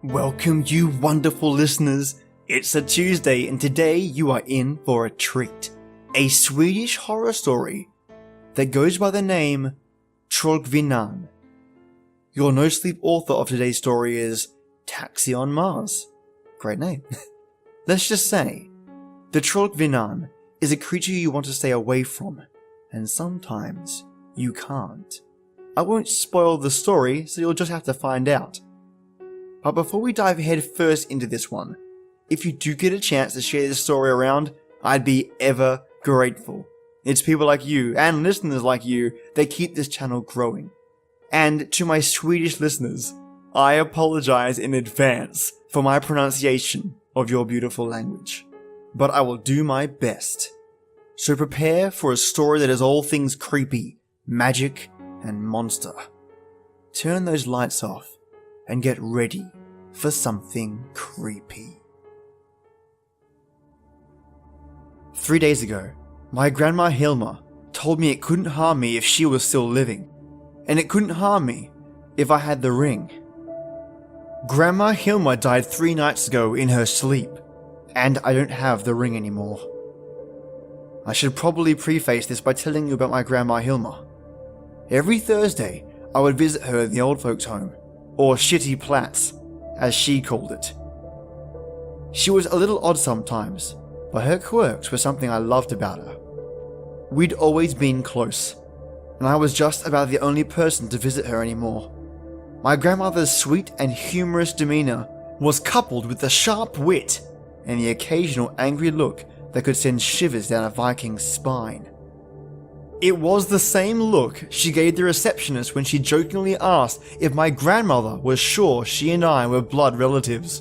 Welcome, you wonderful listeners. It's a Tuesday, and today you are in for a treat. A Swedish horror story that goes by the name Trollkvinnan. Your no-sleep author of today's story is Taxionmars. Great name. Let's just say, the Trollkvinnan is a creature you want to stay away from, and sometimes you can't. I won't spoil the story, so you'll just have to find out. But before we dive head first into this one, if you do get a chance to share this story around, I'd be ever grateful. It's people like you, and listeners like you, that keep this channel growing. And to my Swedish listeners, I apologize in advance for my pronunciation of your beautiful language. But I will do my best. So prepare for a story that is all things creepy, magic, and monster. Turn those lights off and get ready for something creepy. 3 days ago, my grandma Hilma told me it couldn't harm me if she was still living, and it couldn't harm me if I had the ring. Grandma Hilma died 3 nights ago in her sleep, and I don't have the ring anymore. I should probably preface this by telling you about my grandma Hilma. Every Thursday, I would visit her in the old folks' home, or Shitty Platz, as she called it. She was a little odd sometimes, but her quirks were something I loved about her. We'd always been close, and I was just about the only person to visit her anymore. My grandmother's sweet and humorous demeanor was coupled with the sharp wit and the occasional angry look that could send shivers down a Viking's spine. It was the same look she gave the receptionist when she jokingly asked if my grandmother was sure she and I were blood relatives.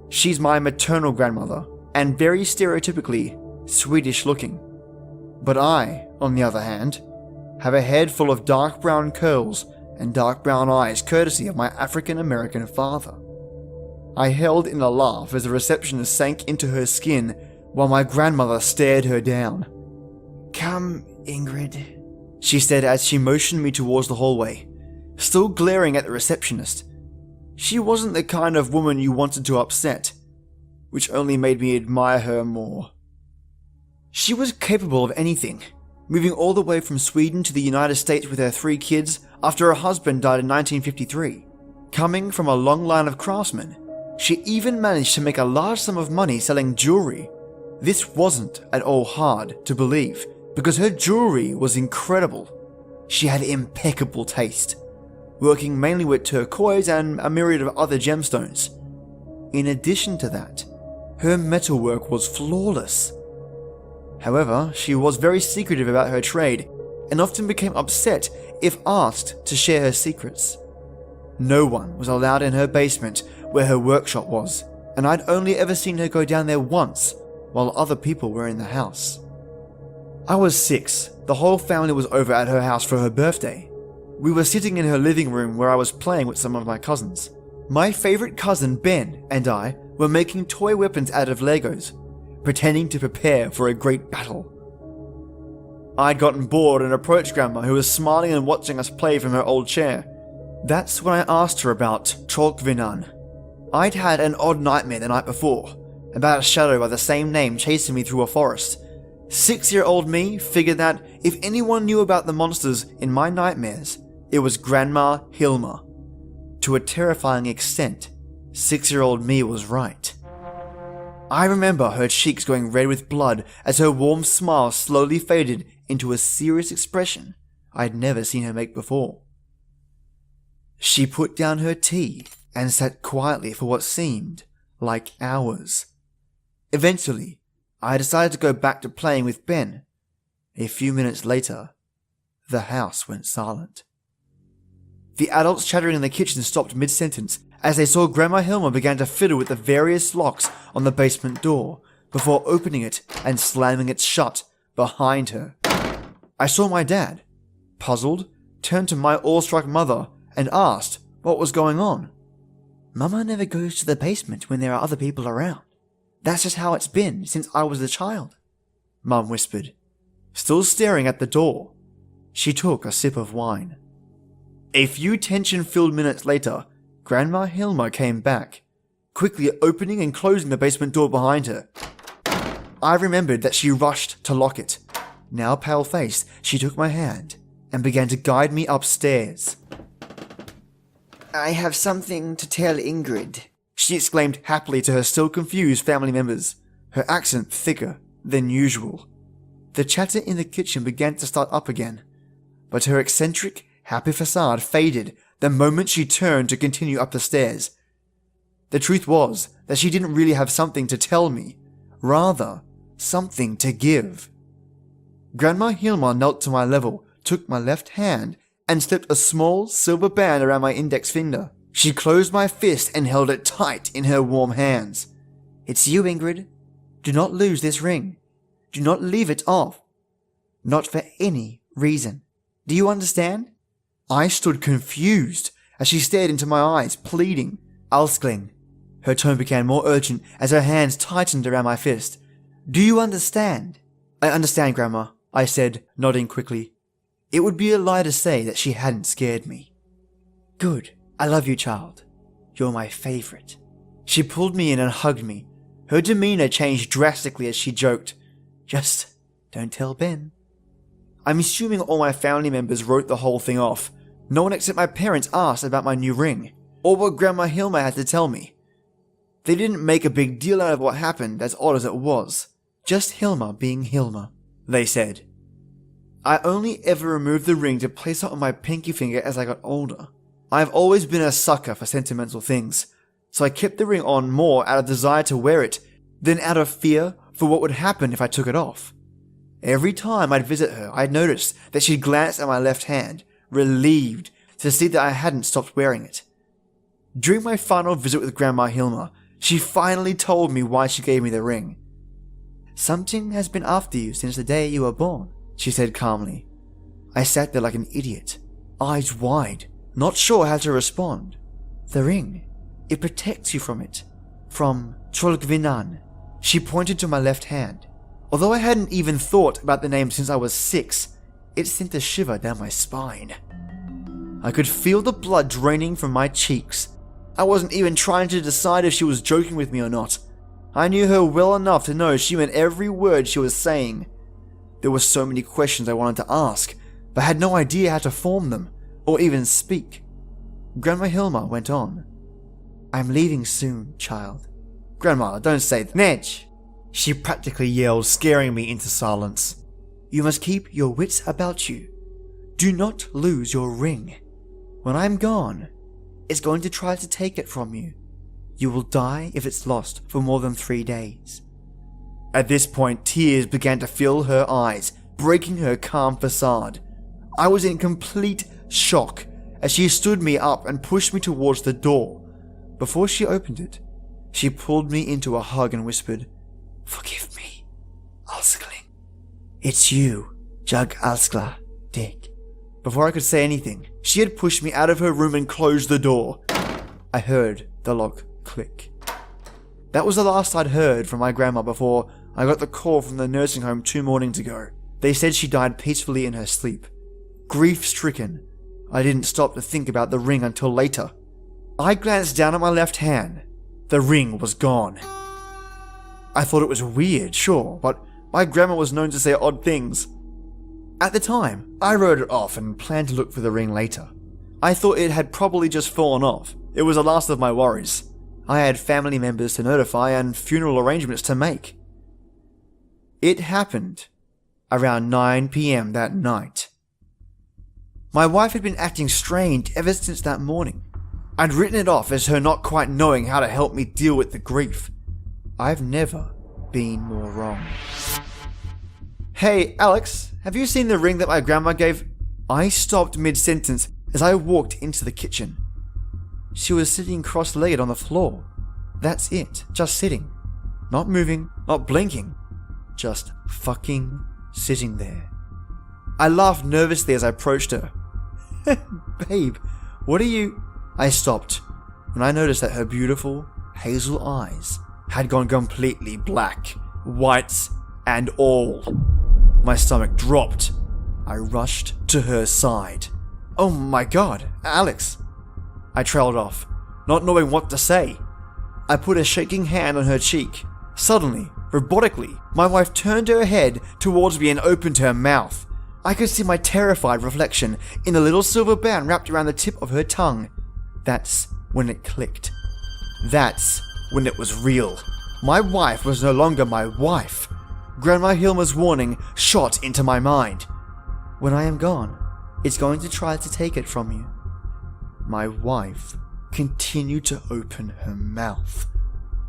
She's my maternal grandmother, and very stereotypically Swedish looking. But I, on the other hand, have a head full of dark brown curls and dark brown eyes courtesy of my African American father. I held in a laugh as the receptionist sank into her skin while my grandmother stared her down. "Come, Ingrid," she said as she motioned me towards the hallway, still glaring at the receptionist. She wasn't the kind of woman you wanted to upset, which only made me admire her more. She was capable of anything, moving all the way from Sweden to the United States with her 3 kids after her husband died in 1953. Coming from a long line of craftsmen, she even managed to make a large sum of money selling jewelry. This wasn't at all hard to believe, because her jewelry was incredible. She had impeccable taste, working mainly with turquoise and a myriad of other gemstones. In addition to that, her metalwork was flawless. However, she was very secretive about her trade and often became upset if asked to share her secrets. No one was allowed in her basement where her workshop was, and I'd only ever seen her go down there once while other people were in the house. I was 6. The whole family was over at her house for her birthday. We were sitting in her living room where I was playing with some of my cousins. My favorite cousin Ben and I were making toy weapons out of Legos, pretending to prepare for a great battle. I'd gotten bored and approached Grandma, who was smiling and watching us play from her old chair. That's when I asked her about Trollkvinnan. I'd had an odd nightmare the night before, about a shadow by the same name chasing me through a forest. 6-year-old me figured that if anyone knew about the monsters in my nightmares, it was Grandma Hilma. To a terrifying extent, 6-year-old me was right. I remember her cheeks going red with blood as her warm smile slowly faded into a serious expression I'd never seen her make before. She put down her tea and sat quietly for what seemed like hours. Eventually, I decided to go back to playing with Ben. A few minutes later, the house went silent. The adults chattering in the kitchen stopped mid-sentence as they saw Grandma Hilma began to fiddle with the various locks on the basement door before opening it and slamming it shut behind her. I saw my dad, puzzled, turn to my awestruck mother and asked what was going on. "Mama never goes to the basement when there are other people around. That's just how it's been since I was a child," Mum whispered. Still staring at the door, she took a sip of wine. A few tension-filled minutes later, Grandma Hilma came back, quickly opening and closing the basement door behind her. I remembered that she rushed to lock it. Now pale-faced, she took my hand and began to guide me upstairs. "I have something to tell Ingrid," she exclaimed happily to her still confused family members, her accent thicker than usual. The chatter in the kitchen began to start up again, but her eccentric, happy facade faded the moment she turned to continue up the stairs. The truth was that she didn't really have something to tell me, rather, something to give. Grandma Hilma knelt to my level, took my left hand, and slipped a small silver band around my index finger. She closed my fist and held it tight in her warm hands. "It's you, Ingrid. Do not lose this ring. Do not leave it off. Not for any reason. Do you understand?" I stood confused as she stared into my eyes, pleading. "Alskling." Her tone became more urgent as her hands tightened around my fist. "Do you understand?" "I understand, Grandma," I said, nodding quickly. It would be a lie to say that she hadn't scared me. "Good. I love you, child. You're my favorite." She pulled me in and hugged me. Her demeanor changed drastically as she joked, "Just don't tell Ben." I'm assuming all my family members wrote the whole thing off. No one except my parents asked about my new ring, or what Grandma Hilma had to tell me. They didn't make a big deal out of what happened, as odd as it was. Just Hilma being Hilma, they said. I only ever removed the ring to place it on my pinky finger as I got older. I've always been a sucker for sentimental things, so I kept the ring on more out of desire to wear it than out of fear for what would happen if I took it off. Every time I'd visit her, I'd noticed that she'd glance at my left hand, relieved to see that I hadn't stopped wearing it. During my final visit with Grandma Hilma, she finally told me why she gave me the ring. "Something has been after you since the day you were born," she said calmly. I sat there like an idiot, eyes wide, not sure how to respond. "The ring, it protects you from it. From Trollkvinnan." She pointed to my left hand. Although I hadn't even thought about the name since I was 6, it sent a shiver down my spine. I could feel the blood draining from my cheeks. I wasn't even trying to decide if she was joking with me or not. I knew her well enough to know she meant every word she was saying. There were so many questions I wanted to ask, but had no idea how to form them, or even speak. Grandma Hilma went on. "I'm leaving soon, child." "Grandma, don't say that." "Nedge!" she practically yelled, scaring me into silence. "You must keep your wits about you. Do not lose your ring. When I'm gone, it's going to try to take it from you. You will die if it's lost for more than 3 days." At this point, tears began to fill her eyes, breaking her calm facade. I was in complete shock as she stood me up and pushed me towards the door. Before she opened it, she pulled me into a hug and whispered, "Forgive me, Alskling." "It's you, Jug Alskla, Dick." Before I could say anything, she had pushed me out of her room and closed the door. I heard the lock click. That was the last I'd heard from my grandma before I got the call from the nursing home 2 mornings ago. They said she died peacefully in her sleep. Grief-stricken, I didn't stop to think about the ring until later. I glanced down at my left hand. The ring was gone. I thought it was weird, sure, but my grandma was known to say odd things. At the time, I wrote it off and planned to look for the ring later. I thought it had probably just fallen off. It was the last of my worries. I had family members to notify and funeral arrangements to make. It happened around 9 p.m. that night. My wife had been acting strange ever since that morning. I'd written it off as her not quite knowing how to help me deal with the grief. I've never been more wrong. "Hey, Alex, have you seen the ring that my grandma gave?" I stopped mid-sentence as I walked into the kitchen. She was sitting cross-legged on the floor. That's it, just sitting. Not moving, not blinking. Just fucking sitting there. I laughed nervously as I approached her. "Babe, what are you..." I stopped when I noticed that her beautiful hazel eyes had gone completely black, whites and all. My stomach dropped. I rushed to her side. "Oh my god, Alex." I trailed off, not knowing what to say. I put a shaking hand on her cheek. Suddenly, robotically, my wife turned her head towards me and opened her mouth. I could see my terrified reflection in the little silver band wrapped around the tip of her tongue. That's when it clicked. That's when it was real. My wife was no longer my wife. Grandma Hilma's warning shot into my mind. When I am gone, it's going to try to take it from you. My wife continued to open her mouth.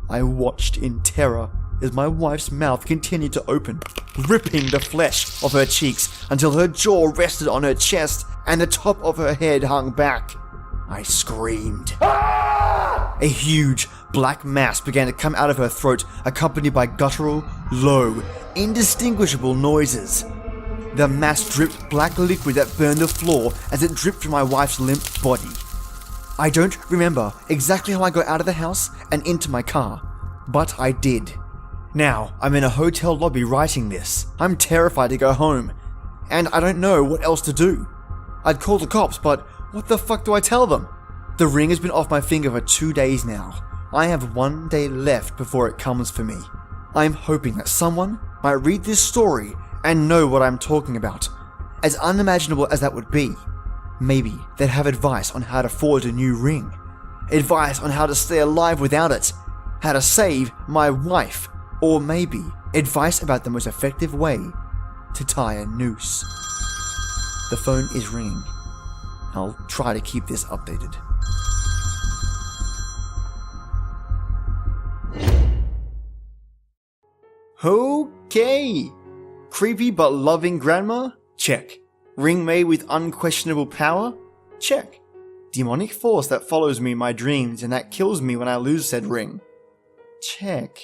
I watched in terror as my wife's mouth continued to open, ripping the flesh of her cheeks until her jaw rested on her chest and the top of her head hung back. I screamed. A huge black mass began to come out of her throat, accompanied by guttural, low, indistinguishable noises. The mass dripped black liquid that burned the floor as it dripped from my wife's limp body. I don't remember exactly how I got out of the house and into my car, but I did. Now, I'm in a hotel lobby writing this. I'm terrified to go home, and I don't know what else to do. I'd call the cops, but what the fuck do I tell them? The ring has been off my finger for 2 days now. I have 1 day left before it comes for me. I'm hoping that someone might read this story and know what I'm talking about. As unimaginable as that would be, maybe they'd have advice on how to forge a new ring, advice on how to stay alive without it, how to save my wife, or maybe advice about the most effective way to tie a noose. The phone is ringing. I'll try to keep this updated. Okay. Creepy but loving grandma? Check. Ring made with unquestionable power? Check. Demonic force that follows me in my dreams and that kills me when I lose said ring? Check.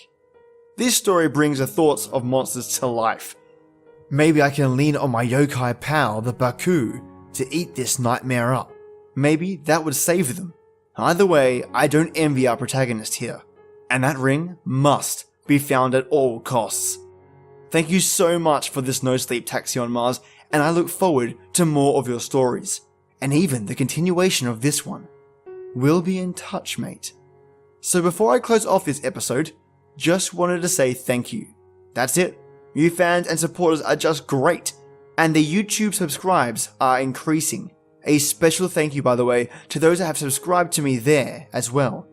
This story brings the thoughts of monsters to life. Maybe I can lean on my yokai pal, the Baku, to eat this nightmare up. Maybe that would save them. Either way, I don't envy our protagonist here. And that ring must be found at all costs. Thank you so much for this Nosleep Taxionmars, and I look forward to more of your stories, and even the continuation of this one. We'll be in touch, mate. So before I close off this episode, just wanted to say thank you. That's it. You fans and supporters are just great, and the YouTube subscribes are increasing. A special thank you, by the way, to those that have subscribed to me there as well.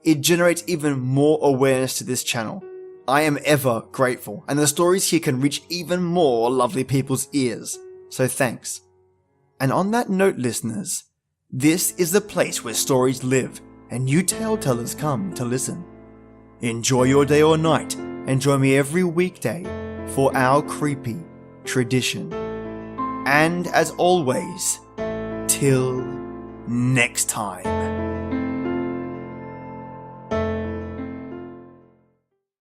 It generates even more awareness to this channel. I am ever grateful, and the stories here can reach even more lovely people's ears. So thanks. And on that note, listeners, this is the place where stories live and new tale tellers come to listen. Enjoy your day or night, and join me every weekday for our creepy tradition. And as always, till next time.